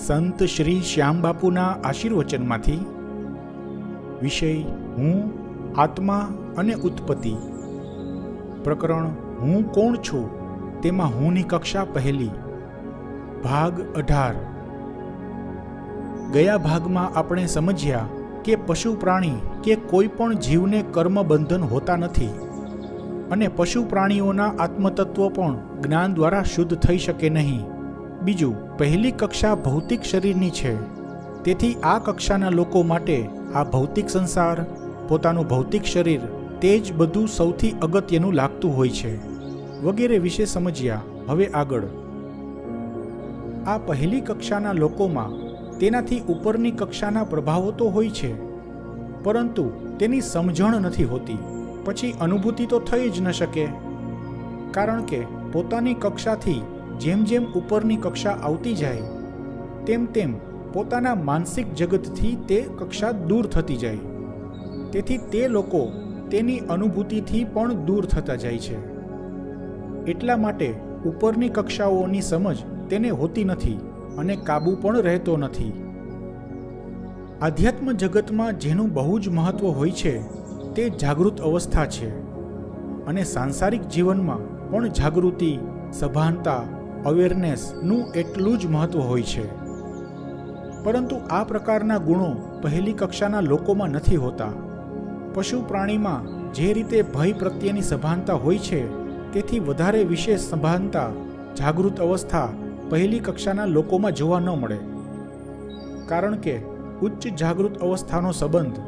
સંત શ્રી શ્યામબાપુના આશીર્વચનમાંથી વિષય હું, આત્મા અને ઉત્પત્તિ. પ્રકરણ હું કોણ છું તેમાં હુંની કક્ષા પહેલી. ભાગ 18. ગયા ભાગમાં આપણે સમજ્યા કે પશુ પ્રાણી કે કોઈ પણ જીવને કર્મ બંધન હોતા નથી અને પશુ પ્રાણીઓના આત્મતત્વ પણ જ્ઞાન દ્વારા શુદ્ધ થઈ શકે નહીં. બીજું, પહેલી કક્ષા ભૌતિક શરીરની છે. તેથી આ કક્ષાના લોકો માટે આ ભૌતિક સંસાર, પોતાનું ભૌતિક શરીર, તે જ બધું સૌથી અગત્યનું લાગતું હોય છે વગેરે વિશે સમજ્યા. હવે આગળ, આ પહેલી કક્ષાના લોકોમાં તેનાથી ઉપરની કક્ષાના પ્રભાવો તો હોય છે, પરંતુ તેની સમજણ નથી હોતી. પછી અનુભૂતિ તો થઈ જ ન શકે, કારણ કે પોતાની કક્ષાથી જેમ જેમ ઉપરની કક્ષા આવતી જાય તેમ તેમ પોતાના માનસિક જગતથી તે કક્ષા દૂર થતી જાય. તેથી તે લોકો તેની અનુભૂતિથી પણ દૂર થતા જાય છે. એટલા માટે ઉપરની કક્ષાઓની સમજ તેને હોતી નથી અને કાબુ પણ રહેતો નથી. આધ્યાત્મ જગતમાં જેનું બહુ જ મહત્વ હોય છે તે જાગૃત અવસ્થા છે, અને સાંસારિક જીવનમાં પણ જાગૃતિ, સભાનતા, અવેરનેસનું એટલું જ મહત્વ હોય છે. પરંતુ આ પ્રકારના ગુણો પહેલી કક્ષાના લોકોમાં નથી હોતા. પશુ પ્રાણીમાં જે રીતે ભય પ્રત્યેની સભાનતા હોય છે તેથી વધારે વિશેષ સભાનતા, જાગૃત અવસ્થા પહેલી કક્ષાના લોકોમાં જોવા ન મળે. કારણ કે ઉચ્ચ જાગૃત અવસ્થાનો સંબંધ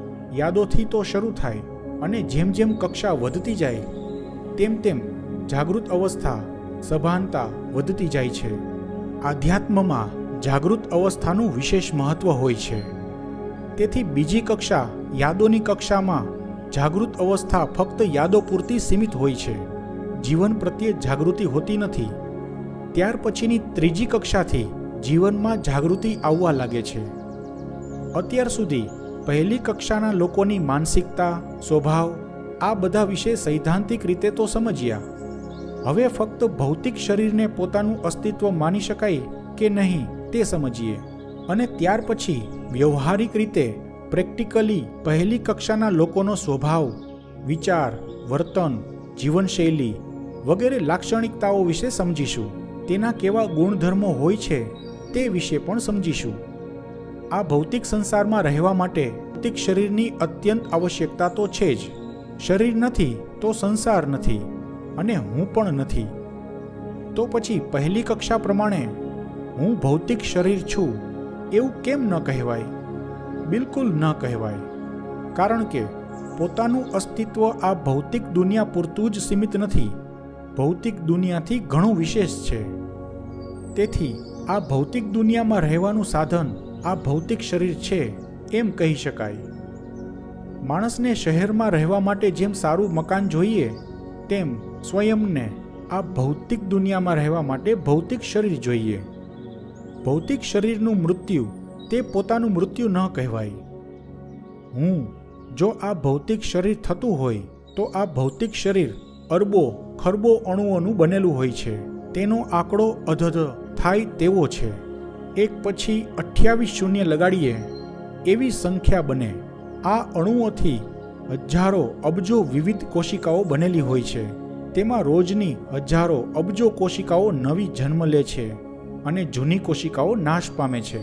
યાદોથી તો શરૂ થાય અને જેમ જેમ કક્ષા વધતી જાય તેમ તેમ જાગૃત અવસ્થા, સભાનતા વધતી જાય છે. આધ્યાત્મમાં જાગૃત અવસ્થાનું વિશેષ મહત્વ હોય છે. તેથી બીજી કક્ષા, યાદોની કક્ષામાં જાગૃત અવસ્થા ફક્ત યાદો પૂરતી સીમિત હોય છે. જીવન પ્રત્યે જાગૃતિ હોતી નથી. ત્યાર પછીની ત્રીજી કક્ષાથી જીવનમાં જાગૃતિ આવવા લાગે છે. અત્યાર સુધી પહેલી કક્ષાના લોકોની માનસિકતા, સ્વભાવ આ બધા વિશે સૈદ્ધાંતિક રીતે તો સમજ્યા. હવે ફક્ત ભૌતિક શરીરને પોતાનું અસ્તિત્વ માની શકાય કે નહીં તે સમજીએ. અને ત્યાર પછી વ્યવહારિક રીતે પ્રેક્ટિકલી પહેલી કક્ષાના લોકોનો સ્વભાવ, વિચાર, વર્તન, જીવનશૈલી વગેરે લાક્ષણિકતાઓ વિશે સમજીશું. તેના કેવા ગુણધર્મો હોય છે તે વિશે પણ સમજીશું. આ ભૌતિક સંસારમાં રહેવા માટે ભૌતિક શરીરની અત્યંત આવશ્યકતા તો છે જ. શરીર નથી તો સંસાર નથી અને હું પણ નથી. તો પછી પહેલી કક્ષા પ્રમાણે હું ભૌતિક શરીર છું એવું કેમ ન કહેવાય? બિલકુલ ન કહેવાય. કારણ કે પોતાનું અસ્તિત્વ આ ભૌતિક દુનિયા પૂરતું જ સીમિત નથી. ભૌતિક દુનિયાથી ઘણું વિશેષ છે. તેથી આ ભૌતિક દુનિયામાં રહેવાનું સાધન આ ભૌતિક શરીર છે એમ કહી શકાય. માણસને શહેરમાં રહેવા માટે જેમ સારું મકાન જોઈએ તેમ સ્વયંને આ ભૌતિક દુનિયામાં રહેવા માટે ભૌતિક શરીર જોઈએ. ભૌતિક શરીરનું મૃત્યુ તે પોતાનું મૃત્યુ ન કહેવાય. જો આ ભૌતિક શરીર થતું હોય તો આ ભૌતિક શરીર અરબો ખરબો અણુઓનું બનેલું હોય છે. તેનો આંકડો અધધ થાય તેવો છે. એક પછી 28 શૂન્ય લગાડીએ એવી સંખ્યા બને. આ અણુઓથી હજારો અબજો વિવિધ કોશિકાઓ બનેલી હોય છે. તેમાં રોજની હજારો અબજો કોશિકાઓ નવી જન્મ લે છે અને જૂની કોશિકાઓ નાશ પામે છે.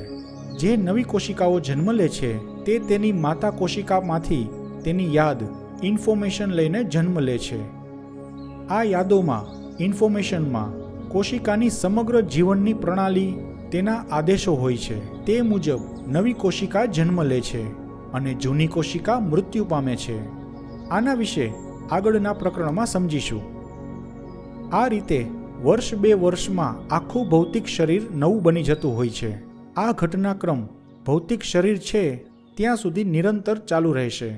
જે નવી કોશિકાઓ જન્મ લે છે તે તેની માતા કોશિકામાંથી તેની યાદ, ઇન્ફોર્મેશન લઈને જન્મ લે છે. આ યાદોમાં, ઇન્ફોર્મેશનમાં કોશિકાની સમગ્ર જીવનની પ્રણાલી, તેના આદેશો હોય છે. તે મુજબ નવી કોશિકા જન્મ લે છે અને જૂની કોશિકા મૃત્યુ પામે છે. આના વિશે આગળના પ્રકરણમાં સમજીશું. આ રીતે વર્ષ 2 વર્ષમાં આખું ભૌતિક શરીર નવું બની જતું હોય છે. આ ઘટનાક્રમ ભૌતિક શરીર છે ત્યાં સુધી નિરંતર ચાલુ રહેશે.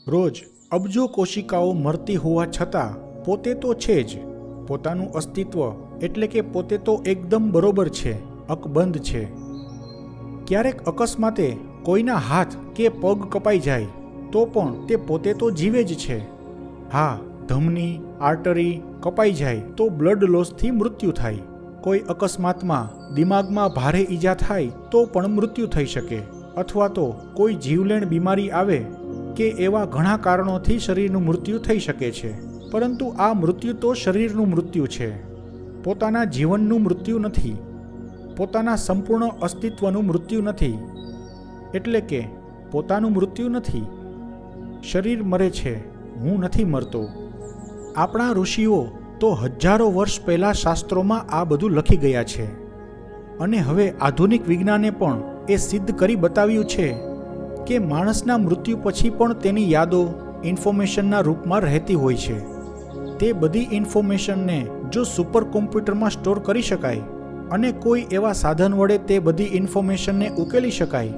રોજ અબજો કોશિકાઓ મરતી હોવા છતાં પોતે તો છે જ. પોતાનું અસ્તિત્વ એટલે કે પોતે તો એકદમ બરોબર છે, અકબંધ છે. ક્યારેક અકસ્માતે કોઈના હાથ કે પગ કપાઈ જાય તો પણ તે પોતે તો જીવે જ છે. હા, ધમની, આર્ટરી કપાઈ જાય તો બ્લડ લોસથી મૃત્યુ થાય. કોઈ અકસ્માતમાં દિમાગમાં ભારે ઈજા થાય તો પણ મૃત્યુ થઈ શકે, અથવા તો કોઈ જીવલેણ બીમારી આવે કે એવા ઘણા કારણોથી શરીરનું મૃત્યુ થઈ શકે છે. પરંતુ આ મૃત્યુ તો શરીરનું મૃત્યુ છે, પોતાના જીવનનું મૃત્યુ નથી, પોતાના સંપૂર્ણ અસ્તિત્વનું મૃત્યુ નથી. એટલે કે પોતાનું મૃત્યુ નથી. શરીર મરે છે, હું નથી મરતો. આપણા ઋષિઓ તો હજારો વર્ષ પહેલાં શાસ્ત્રોમાં આ બધું લખી ગયા છે, અને હવે આધુનિક વિજ્ઞાને પણ એ સિદ્ધ કરી બતાવ્યું છે કે માણસના મૃત્યુ પછી પણ તેની યાદો ઇન્ફોર્મેશનના રૂપમાં રહેતી હોય છે. તે બધી ઇન્ફોર્મેશનને જો સુપર કોમ્પ્યુટરમાં સ્ટોર કરી શકાય અને કોઈ એવા સાધન વડે તે બધી ઇન્ફોર્મેશનને ઉકેલી શકાય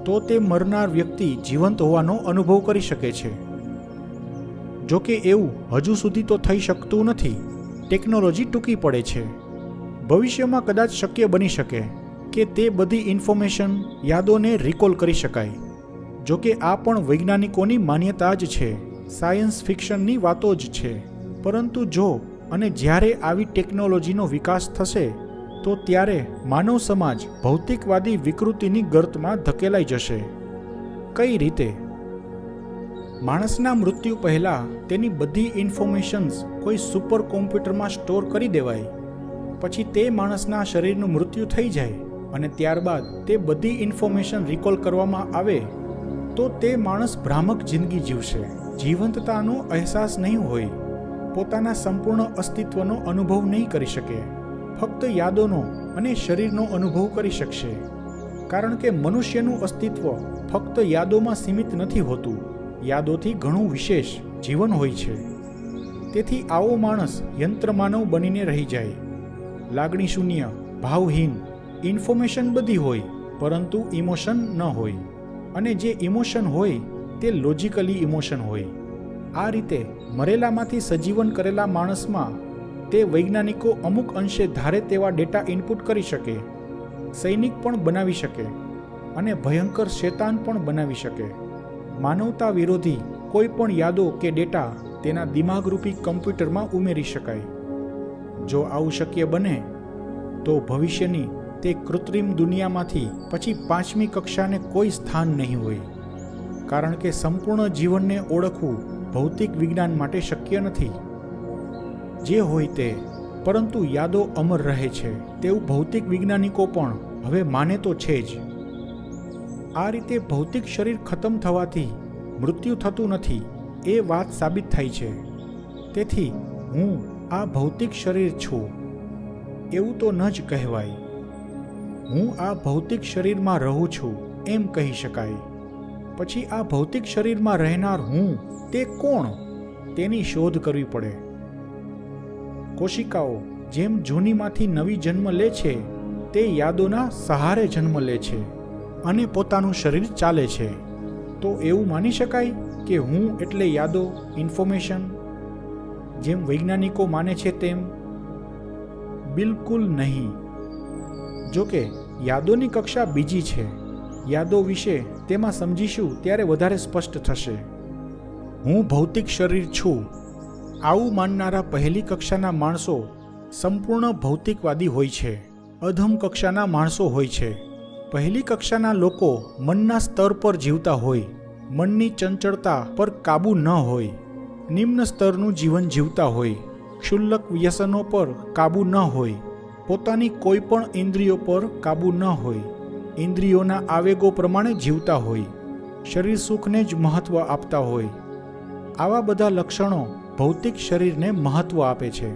તો તે મરનાર વ્યક્તિ જીવંત હોવાનો અનુભવ કરી શકે છે. જો કે એવું હજુ સુધી તો થઈ શકતું નથી. ટેકનોલોજી ટૂંકી પડે છે. ભવિષ્યમાં કદાચ શક્ય બની શકે કે તે બધી ઇન્ફોર્મેશન યાદોને રિકોલ કરી શકાય. જો કે આ પણ વૈજ્ઞાનિકોની માન્યતા જ છે, સાયન્સ ફિક્શનની વાતો જ છે. પરંતુ જો અને જ્યારે આવી ટેકનોલોજીનો વિકાસ થશે તો ત્યારે માનવ સમાજ ભૌતિકવાદી વિકૃતિની ગર્તમાં ધકેલાઈ જશે. કઈ રીતે? માણસના મૃત્યુ પહેલાં તેની બધી ઇન્ફોર્મેશન્સ કોઈ સુપર કોમ્પ્યુટરમાં સ્ટોર કરી દેવાય, પછી તે માણસના શરીરનું મૃત્યુ થઈ જાય અને ત્યારબાદ તે બધી ઇન્ફોર્મેશન રિકોલ કરવામાં આવે તો તે માણસ ભ્રામક જિંદગી જીવશે. જીવંતતાનો અહેસાસ નહીં હોય, પોતાના સંપૂર્ણ અસ્તિત્વનો અનુભવ નહીં કરી શકે, ફક્ત યાદોનો અને શરીરનો અનુભવ કરી શકશે. કારણ કે મનુષ્યનું અસ્તિત્વ ફક્ત યાદોમાં સીમિત નથી હોતું, યાદોથી ઘણું વિશેષ જીવન હોય છે. તેથી આવો માણસ યંત્રમાનવ બનીને રહી જાય, લાગણી શૂન્ય, ભાવહીન. ઇન્ફોર્મેશન બધી હોય પરંતુ ઇમોશન ન હોય, અને જે ઇમોશન હોય તે લોજિકલી ઇમોશન હોય. આ રીતે મરેલામાંથી સજીવન કરેલા માણસમાં તે વૈજ્ઞાનિકો અમુક અંશે ધારે તેવા ડેટા ઇનપુટ કરી શકે, સૈનિક પણ બનાવી શકે અને ભયંકર શેતાન પણ બનાવી શકે. માનવતા વિરોધી કોઈ પણ યાદો કે ડેટા તેના દિમાગરૂપી કમ્પ્યુટરમાં ઉમેરી શકાય. જો આવું શક્ય બને તો ભવિષ્યની તે કૃત્રિમ દુનિયામાંથી પછી 5મી કક્ષાને કોઈ સ્થાન નહીં હોય. કારણ કે સંપૂર્ણ જીવનને ઓળખવું ભૌતિક વિજ્ઞાન માટે શક્ય નથી. જે હોય તે, પરંતુ યાદો અમર રહે છે તેવું ભૌતિક વૈજ્ઞાનિકો પણ હવે માને તો છે જ. આ રીતે ભૌતિક શરીર ખતમ થવાથી મૃત્યુ થતું નથી એ વાત સાબિત થાય છે. તેથી હું આ ભૌતિક શરીર છું એવું તો ન જ કહેવાય. હું આ ભૌતિક શરીરમાં રહું છું એમ કહી શકાય. પછી આ ભૌતિક શરીરમાં રહેનાર હું તે કોણ, તેની શોધ કરવી પડે. કોશિકાઓ જેમ જૂનીમાંથી નવી જન્મ લે છે તે યાદોના સહારે જન્મ લે છે અને પોતાનું શરીર ચાલે છે. તો એવું માની શકાય કે હું એટલે યાદો, ઇન્ફોર્મેશન, જેમ વૈજ્ઞાનિકો માને છે તેમ? બિલકુલ નહીં. જો કે યાદોની કક્ષા બીજી છે. યાદો વિશે તેમાં સમજીશું ત્યારે વધારે સ્પષ્ટ થશે. હું ભૌતિક શરીર છું આવું માનનારા પહેલી કક્ષાના માણસો સંપૂર્ણ ભૌતિકવાદી હોય છે. અધમ કક્ષાના માણસો હોય છે. પહેલી કક્ષાના લોકો મનના સ્તર પર જીવતા હોય, મનની ચંચળતા પર કાબૂ ન હોય, નિમ્ન સ્તરનું જીવન જીવતા હોય, ક્ષુલ્લક વ્યસનો પર કાબૂ ન હોય, પોતાની કોઈ પણ ઇન્દ્રિયો પર કાબૂ ન હોય, ઇન્દ્રિયોના આવેગો પ્રમાણે જીવતા હોય, શરીર સુખને જ મહત્વ આપતા હોય. આવા બધા લક્ષણો ભૌતિક શરીરને મહત્વ આપે છે.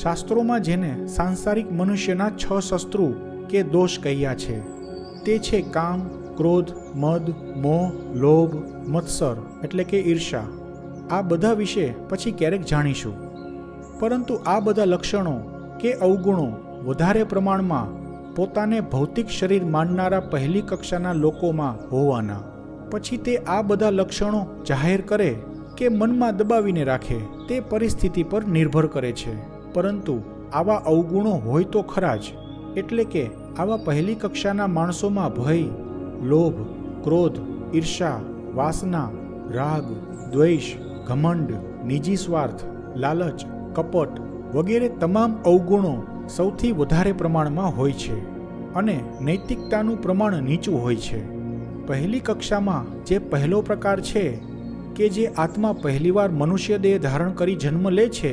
શાસ્ત્રોમાં જેને સાંસારિક મનુષ્યના 6 શત્રુ કે દોષ કહ્યા છે તે છે કામ, ક્રોધ, મદ, મોહ, લોભ, મત્સર એટલે કે ઈર્ષા. આ બધા વિશે પછી ક્યારેક જાણીશું. પરંતુ આ બધા લક્ષણો કે અવગુણો વધારે પ્રમાણમાં પોતાને ભૌતિક શરીર માનનારા પહેલી કક્ષાના લોકોમાં હોવાના. પછી તે આ બધા લક્ષણો જાહેર કરે કે મનમાં દબાવીને રાખે તે પરિસ્થિતિ પર નિર્ભર કરે છે. પરંતુ આવા અવગુણો હોય તો ખરા જ. એટલે કે આવા પહેલી કક્ષાના માણસોમાં ભય, લોભ, ક્રોધ, ઈર્ષા, વાસના, રાગ, દ્વેષ, ઘમંડ, નિજી સ્વાર્થ, લાલચ, કપટ વગેરે તમામ અવગુણો સૌથી વધારે પ્રમાણમાં હોય છે અને નૈતિકતાનું પ્રમાણ નીચું હોય છે. પહેલી કક્ષામાં જે પહેલો પ્રકાર છે કે જે આત્મા પહેલીવાર મનુષ્ય દેહ ધારણ કરી જન્મ લે છે,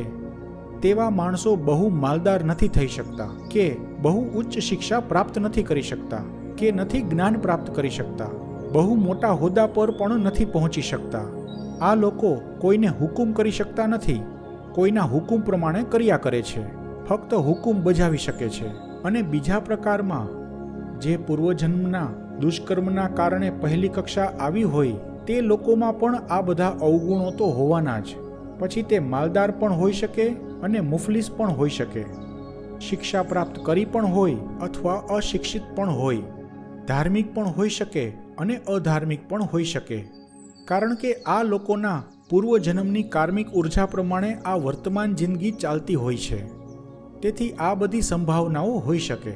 તેવા માણસો બહુ માલદાર નથી થઈ શકતા, કે બહુ ઉચ્ચ શિક્ષા પ્રાપ્ત નથી કરી શકતા, કે નથી જ્ઞાન પ્રાપ્ત કરી શકતા, બહુ મોટા હોદ્દા પર પણ નથી પહોંચી શકતા. આ લોકો કોઈને હુકુમ કરી શકતા નથી, કોઈના હુકુમ પ્રમાણે કર્યા કરે છે, ફક્ત હુકુમ બજાવી શકે છે. અને બીજા પ્રકારમાં જે પૂર્વજન્મના દુષ્કર્મના કારણે પહેલી કક્ષા આવી હોય, તે લોકોમાં પણ આ બધા અવગુણો તો હોવાના જ. પછી તે માલદાર પણ હોઈ શકે અને મુફલિસ પણ હોઈ શકે, શિક્ષા પ્રાપ્ત કરી પણ હોય અથવા અશિક્ષિત પણ હોય, ધાર્મિક પણ હોઈ શકે અને અધાર્મિક પણ હોઈ શકે. કારણ કે આ લોકોના પૂર્વજન્મની કાર્મિક ઉર્જા પ્રમાણે આ વર્તમાન જિંદગી ચાલતી હોય છે. તેથી આ બધી સંભાવનાઓ હોઈ શકે.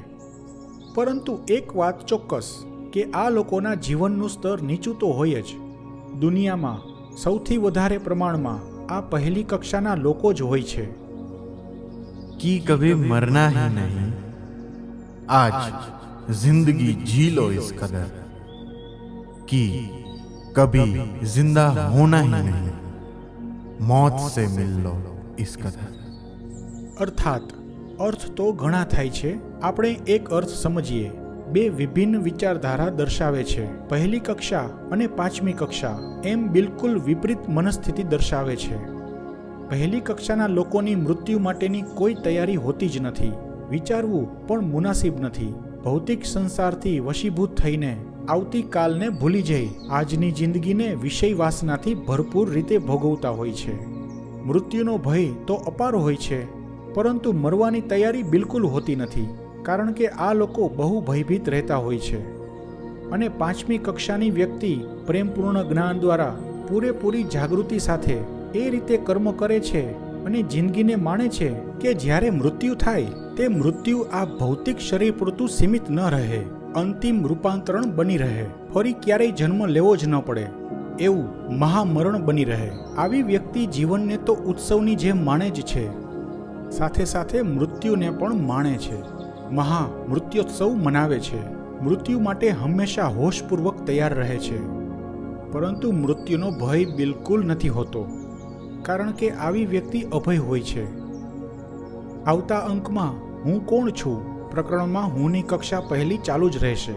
પરંતુ એક વાત ચોક્કસ કે આ લોકોના જીવનનું સ્તર નીચું તો હોય જ. દુનિયામાં સૌથી વધારે પ્રમાણમાં આ પહેલી કક્ષાના લોકો જ હોય છે. कि कभी मरना ही नहीं, आज जिंदगी जी लो इस कदर, कि कभी जिंदा होना ही नहीं, मौत से मिल लो इस कदर. અર્થાત અર્થ તો ઘણા થાય છે. આપણે એક અર્થ સમજીએ. બે વિભિન્ન વિચારધારા દર્શાવે છે. પહેલી કક્ષા અને પાંચમી કક્ષા એમ બિલકુલ વિપરીત મનસ્થિતિ દર્શાવે છે. પહેલી કક્ષાના લોકોની મૃત્યુ માટેની કોઈ તૈયારી હોતી જ નથી. વિચારવું પણ મુનાસિબ નથી. ભૌતિક સંસારથી વશીભૂત થઈને આવતીકાલને ભૂલી જઈ આજની જિંદગીને વિષય વાસનાથી ભરપૂર રીતે ભોગવતા હોય છે. મૃત્યુનો ભય તો અપાર હોય છે, પરંતુ મરવાની તૈયારી બિલકુલ હોતી નથી, કારણ કે આ લોકો બહુ ભયભીત રહેતા હોય છે. અને પાંચમી કક્ષાની વ્યક્તિ પ્રેમપૂર્ણ જ્ઞાન દ્વારા પૂરેપૂરી જાગૃતિ સાથે એ રીતે કર્મ કરે છે અને જિંદગીને માણે છે કે જ્યારે મૃત્યુ થાય તે મૃત્યુ આ ભૌતિક શરીર પૂરતું સીમિત ન રહે, અંતિમ રૂપાંતરણ બની રહે, ફરી ક્યારેય જન્મ લેવો જ ન પડે, એવું મહામરણ બની રહે. આવી વ્યક્તિ જીવનને તો ઉત્સવની જેમ માણે જ છે, સાથે સાથે મૃત્યુને પણ માણે છે. મહા મૃત્યોત્સવ મનાવે છે. મૃત્યુ માટે હંમેશા હોશપૂર્વક તૈયાર રહે છે. પરંતુ મૃત્યુનો ભય બિલકુલ નથી હોતો, કારણ કે આવી વ્યક્તિ અભય હોય છે. આવતા અંકમાં હું કોણ છું પ્રકરણમાં હુંની કક્ષા પહેલી ચાલુ જ રહેશે.